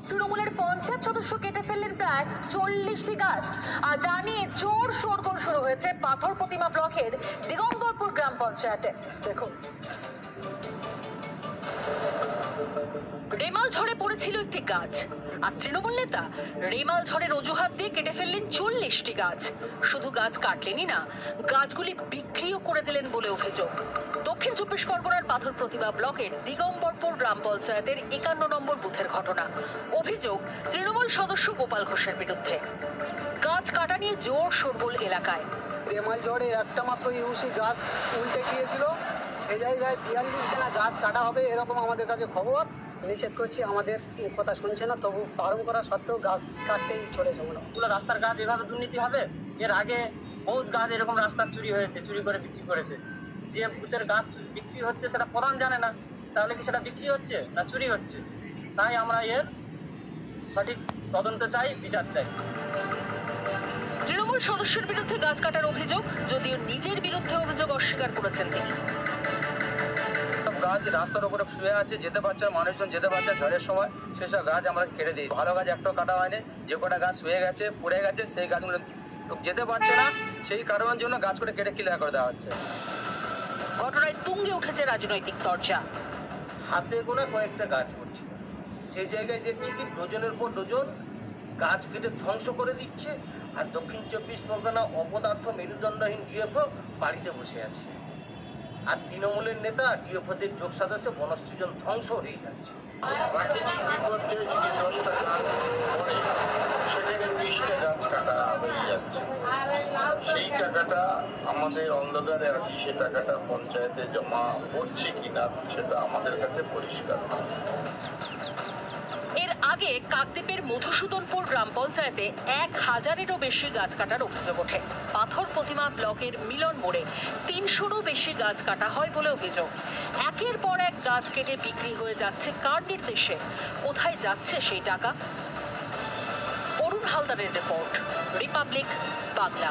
তৃণমূলের পঞ্চায়েত সদস্য কেটে ফেললেন প্রায় 40টি গাছ। আর জানিয়ে জোর শোরগোল শুরু হয়েছে পাথর প্রতিমা ব্লকের দিগম্বরপুর গ্রাম পঞ্চায়েতে। দেখুন, রেমাল ঝড়ে পড়েছিল একটি গাছ, আর তৃণমূল নেতা রেমাল ঝড়ের অজুহাত দিয়ে কেটে ফেললেন 40টি গাছ। শুধু গাছ কাটলেনই না, গাছগুলি বিক্রিও করে দিলেন বলে অভিযোগ। দক্ষিণ 24 পরগনার পাথর প্রতিমা ব্লকের দিগম্বরপুর গ্রাম পঞ্চায়েতের 51 নম্বর বুথের ঘটনা। অভিযোগ তৃণমূল সদস্য গোপাল ঘোষের বিরুদ্ধে। গাছ কাটা নিয়ে জোর শোরগোল এলাকায়। রেমাল ঝড়ে একটা মাত্র ইউসি গাছ উল্টে গিয়েছিল, সেই জায়গায় 42খানা গাছ কাটা হবে এরকম আমাদের কাছে খবর। নিষেধ করছি, আমাদের কথা শুনছে না, তবু বারণ করা সত্ত্বেও গাছ কাটতেই চলেছে। পুরো রাস্তার গাছ এভাবে দুর্নীতি হবে? এর আগে বহুত গাছ এরকম রাস্তার চুরি হয়েছে, চুরি করে বিক্রি করেছে। যে বুথের গাছ বিক্রি হচ্ছে সেটা প্রধান জানে না, তাহলে কি সেটা বিক্রি হচ্ছে না চুরি হচ্ছে? তাই আমরা এর সঠিক তদন্ত চাই, বিচার চাই। তৃণমূল সদস্যের বিরুদ্ধে গাছ কাটার অভিযোগ, যদিও নিজের বিরুদ্ধে অভিযোগ অস্বীকার করেছেন তিনি। গাছ রাস্তার উপরে শুয়ে আছে, যেতে পারছে না, মানুষজন যেতে পারছে ঝড়ের সময়, সেসব গাছ আমরা কেটে দিই। ভালো গাছ একটাও কাটা হয়নি, যে কটা গাছ শুয়ে গেছে পড়ে গেছে সেই গাছগুলো যেতে পারছে না, সেই কারণের জন্য গাছ করে কেটে ক্লিয়ার করে দেওয়া হচ্ছে। ঘটনায় তুঙ্গে উঠেছে রাজনৈতিক চর্চা। হাতে গোনা কয়েকটা গাছ করছে, সেই জায়গায় দেখছি কি ডজনের পর ডজন গাছ কেটে ধ্বংস করে দিচ্ছে। আর দক্ষিণ 24 পরগনা অপদার্থ মেরুদণ্ডহীন ডিএফও বাড়িতে বসে আছে, আর তৃণমূলের নেতা ডিএফওদের যোগ সদস্য বনসৃজন ধ্বংস হয়ে যাচ্ছে। প্রাকৃতিক বিপর্যয়ে যদি 10টা গাছ পড়ে সেখানে 20টা গাছ কাটা হয়ে যাচ্ছে। সেই টাকাটা আমাদের অন্ধকারে আছি, সে টাকাটা পঞ্চায়েতে জমা পড়ছে কিনা সেটা আমাদের কাছে পরিষ্কার না। এর আগে কাকদ্বীপের মধুসূদনপুর গ্রাম পঞ্চায়েতে 1000-এরও বেশি গাছ কাটার অভিযোগ ওঠে। পাথর প্রতিমা ব্লকের মিলন মোড়ে 300-রও বেশি গাছ কাটা হয় বলে অভিযোগ। একের পর এক গাছ কেটে বিক্রি হয়ে যাচ্ছে কার নির্দেশে? কোথায় যাচ্ছে সেই টাকা? অরুণ হালদারের রিপোর্ট, রিপাবলিক বাংলা।